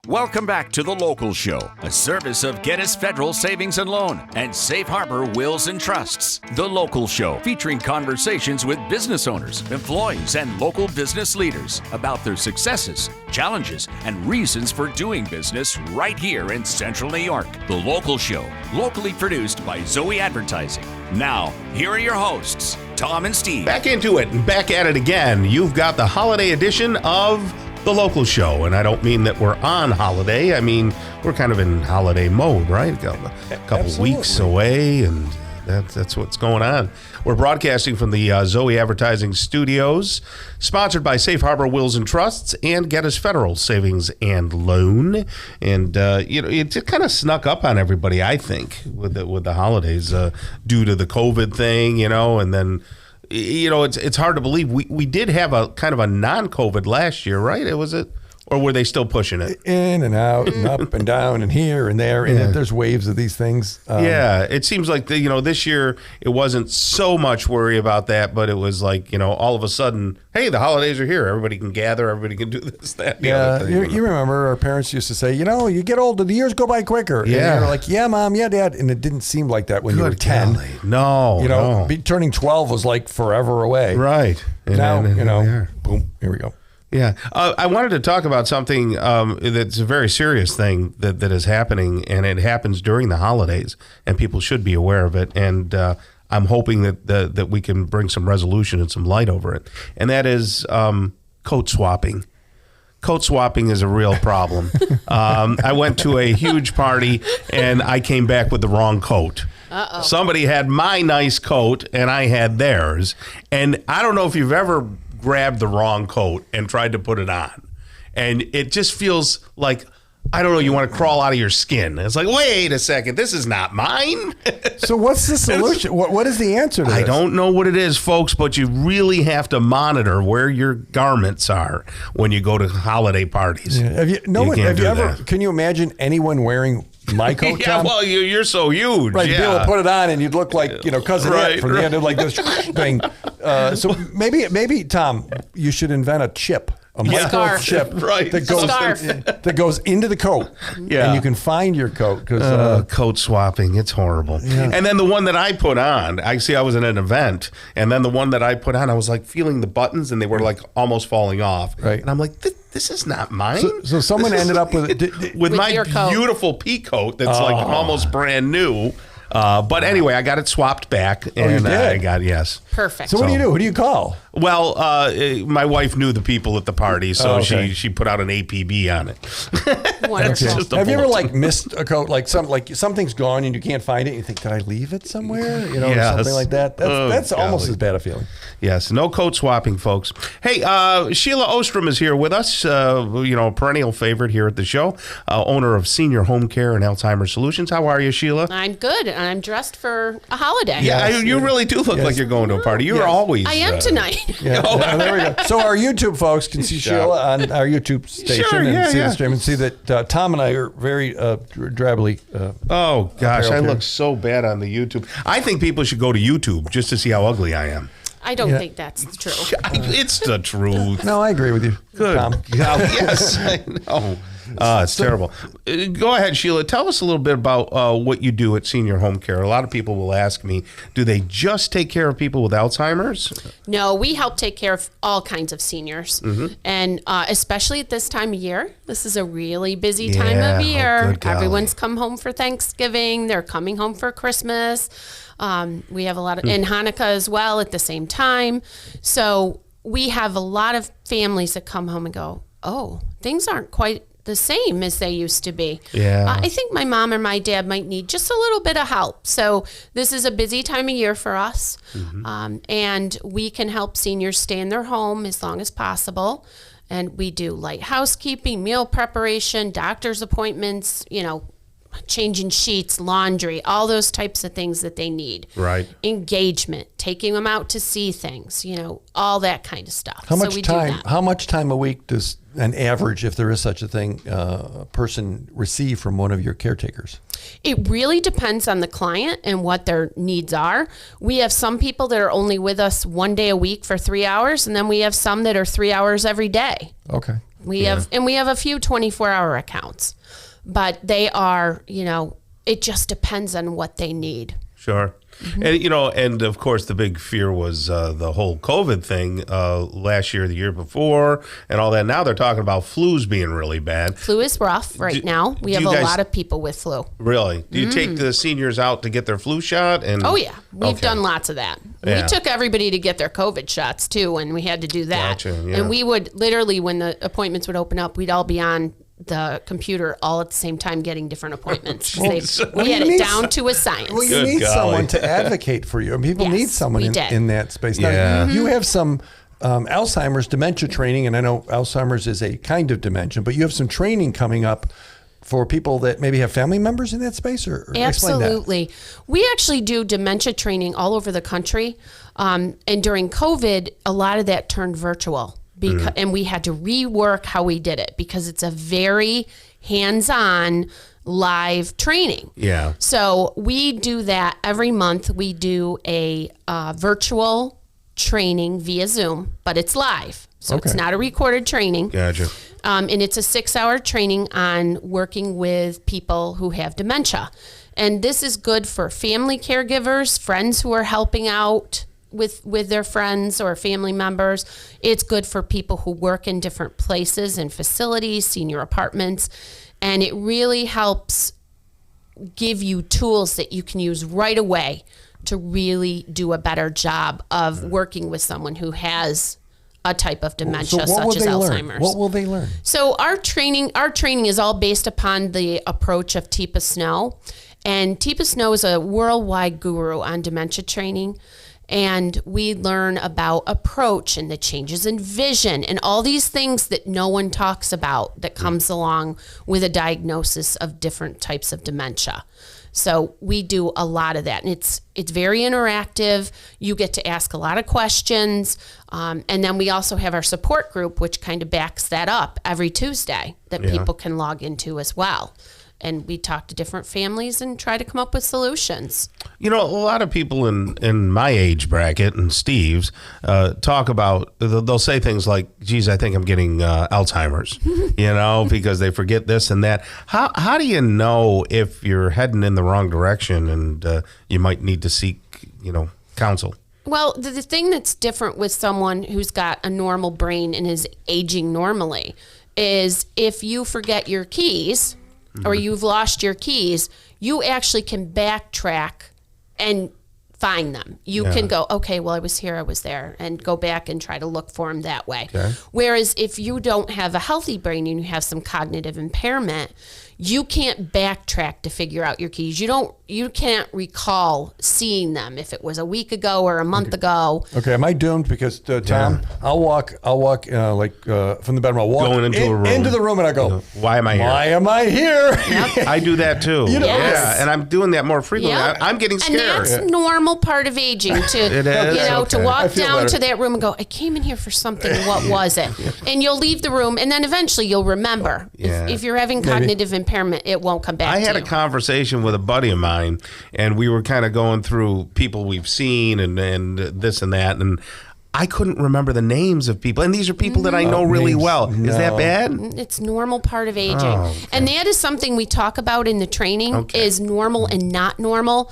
Welcome back to The Local Show, a service of Gettys Federal Savings and Loan and Safe Harbor Wills and Trusts. The Local Show, featuring conversations with business owners, employees, and local business leaders about their successes, challenges, and reasons for doing business right here in Central New York. The Local Show, locally produced by Zoe Advertising. Now, here are your hosts, Tom and Steve. Back into it and back at it again. You've got the holiday edition of The Local Show, and I don't mean that we're on holiday. I mean, we're kind of in holiday mode, right? A couple weeks away, and that's what's going on. We're broadcasting from the Zoe Advertising Studios, sponsored by Safe Harbor Wills and Trusts and Gettys Federal Savings and Loan. And it kind of snuck up on everybody, I think, with the holidays due to the COVID thing, and then. It's hard to believe we did have a kind of a non-COVID last year, right? Or were they still pushing it? In and out and up and down and here and there. And there's waves of these things. It seems like, this year it wasn't so much worry about that, but it was like, all of a sudden, hey, the holidays are here. Everybody can gather. Everybody can do this, that, the other thing. You remember our parents used to say, you get older, the years go by quicker. Yeah. And you're like, yeah, Mom, yeah, Dad. And it didn't seem like that when you were 10. Golly. No. Turning 12 was like forever away. Right. Now, boom, here we go. Yeah. I wanted to talk about something that's a very serious thing that is happening, and it happens during the holidays, and people should be aware of it. And I'm hoping that we can bring some resolution and some light over it. And that is coat swapping. Coat swapping is a real problem. I went to a huge party, and I came back with the wrong coat. Uh-oh. Somebody had my nice coat, and I had theirs. And I don't know if you've ever grabbed the wrong coat and tried to put it on, and it just feels like, I don't know, you want to crawl out of your skin. It's like, wait a second, this is not mine. So what's the solution? What is the answer to this? I don't know what it is, folks, but you really have to monitor where your garments are when you go to holiday parties. Yeah. Can you imagine anyone wearing my coat, yeah, Tom? well, you're so huge. Right, yeah. you'd be able to put it on and you'd look like, Cousin Ed from the end of like this thing. So maybe, Tom, you should invent a chip. A scarf. chip right. that goes into the coat. Yeah. And you can find your coat. Coat swapping, it's horrible. Yeah. And then the one that I put on, I was at an event, and then the one that I put on, I was like feeling the buttons, and they were like almost falling off. Right. And I'm like, this is not mine. So someone ended up with my beautiful pea coat that's like almost brand new. But anyway, I got it swapped back, and I got, yes. Perfect. So what do you do? Who do you call? Well, my wife knew the people at the party, so she put out an APB on it. Wonderful. Have you ever missed a coat, like something's gone and you can't find it? And you think, did I leave it somewhere? Yes. Something like that. That's almost as bad a feeling. Yes, no coat swapping, folks. Hey, Sheila Ohstrom is here with us. Perennial favorite here at the show, owner of Senior Home Care and Alzheimer Solutions. How are you, Sheila? I'm good. I'm dressed for a holiday. Yeah, you really do look like you're going to a party. You're always. I am tonight. Yeah, there we go. So our YouTube folks can see Sheila on our YouTube station and see the stream and see that Tom and I are very drably. Oh gosh, I look so bad on the YouTube. I think people should go to YouTube just to see how ugly I am. I don't think that's true. It's the truth. No, I agree with you. Good. Tom. Yes, I know. It's terrible. Go ahead, Sheila. Tell us a little bit about what you do at Senior Home Care. A lot of people will ask me, do they just take care of people with Alzheimer's? No, we help take care of all kinds of seniors. Mm-hmm. And especially at this time of year. This is a really busy time of year. Everyone's come home for Thanksgiving. They're coming home for Christmas. We have a lot of, and Hanukkah as well at the same time. So we have a lot of families that come home and go, oh, things aren't quite the same as they used to be. Yeah. I think my mom or my dad might need just a little bit of help. So this is a busy time of year for us. Mm-hmm. And we can help seniors stay in their home as long as possible. And we do light housekeeping, meal preparation, doctor's appointments, changing sheets, laundry, all those types of things that they need. Right. Engagement, taking them out to see things, all that kind of stuff. How much time a week does an average, if there is such a thing, a person receive from one of your caretakers? It really depends on the client and what their needs are. We have some people that are only with us 1 day a week for 3 hours, and then we have some that are 3 hours every day. Okay. We have a few 24-hour accounts, but they are, it just depends on what they need. Sure. And, and of course, the big fear was the whole COVID thing last year, the year before, and all that. Now they're talking about flus being really bad. Flu is rough right now. We have a lot of people with flu. Really? Do you take the seniors out to get their flu shot? Oh, yeah. We've done lots of that. Yeah. We took everybody to get their COVID shots, too, and we had to do that. Gotcha, yeah. And we would literally, when the appointments would open up, we'd all be on the computer all at the same time getting different appointments. We had it down to a science. Well, you need someone to advocate for you. And people need someone in that space. Now, you have some Alzheimer's dementia training, and I know Alzheimer's is a kind of dementia, but you have some training coming up for people that maybe have family members in that space? Or Absolutely. Explain that. We actually do dementia training all over the country. And during COVID, a lot of that turned virtual. And we had to rework how we did it because it's a very hands-on live training. Yeah. So we do that every month. We do a virtual training via Zoom, but it's live. So it's not a recorded training. Gotcha. And it's a 6-hour training on working with people who have dementia. And this is good for family caregivers, friends who are helping out with their friends or family members. It's good for people who work in different places and facilities, senior apartments, and it really helps give you tools that you can use right away to really do a better job of working with someone who has a type of dementia such as Alzheimer's. What will they learn? So our training is all based upon the approach of Teepa Snow, and Teepa Snow is a worldwide guru on dementia training. And we learn about approach and the changes in vision and all these things that no one talks about that comes along with a diagnosis of different types of dementia. So we do a lot of that. And it's very interactive. You get to ask a lot of questions. And then we also have our support group, which kind of backs that up every Tuesday that people can log into as well. And we talk to different families and try to come up with solutions. A lot of people in my age bracket and Steve's talk about, they'll say things like, geez, I think I'm getting Alzheimer's, because they forget this and that. How do you know if you're heading in the wrong direction and you might need to seek, counsel? Well, the thing that's different with someone who's got a normal brain and is aging normally is if you forget your keys, or you've lost your keys, you actually can backtrack and find them. You can go, okay, well, I was here, I was there, and go back and try to look for them that way. Okay. Whereas if you don't have a healthy brain and you have some cognitive impairment, you can't backtrack to figure out your keys. You can't recall seeing them if it was a week ago or a month ago. Okay, am I doomed? Because Tom, I'll walk from the bedroom. I'll walk going into a room, into the room, and I go, "Why am I here? Why am I here?" Yep. I do that too. Yes. And I'm doing that more frequently. Yep. I'm getting scared. And that's normal part of aging to It is. to walk down to that room and go, I came in here for something. What was it? And you'll leave the room, and then eventually you'll remember. If you're having cognitive impairment, it won't come back. I had a conversation with a buddy of mine, and we were kind of going through people we've seen and this and that, and I couldn't remember the names of people, and these are people that I know really well. Is that bad? It's normal part of aging, and that is something we talk about in the training. Is normal and not normal.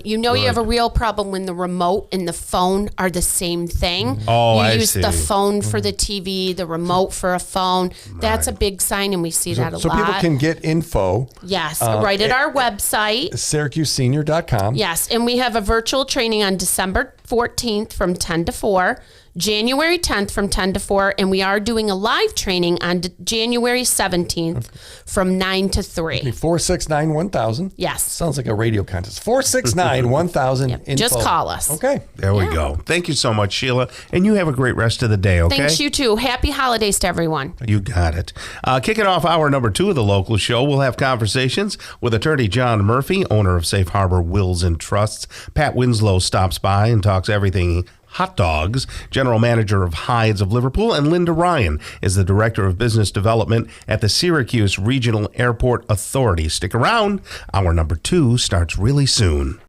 You have a real problem when the remote and the phone are the same thing. I use see. the phone for the TV, the remote for a phone. That's a big sign, and we see that a lot. So people can get info. Yes, right at our website, SyracuseSenior.com. Yes, and we have a virtual training on December 14th from 10 to 4, January 10th from 10 to 4, and we are doing a live training on January 17th from 9 to 3. 469-1000. Yes. Sounds like a radio contest. 469-1000. Just call us. Okay. There we go. Thank you so much, Sheila. And you have a great rest of the day, okay? Thanks, you too. Happy holidays to everyone. You got it. Kicking off hour number 2 of the local show, we'll have conversations with attorney John Murphy, owner of Safe Harbor Wills and Trusts. Pat Winslow stops by and talks everything hot dogs. General manager of Hides of Liverpool, and Linda Ryan is the director of business development at the Syracuse Regional Airport Authority. Stick around. Hour number 2 starts really soon.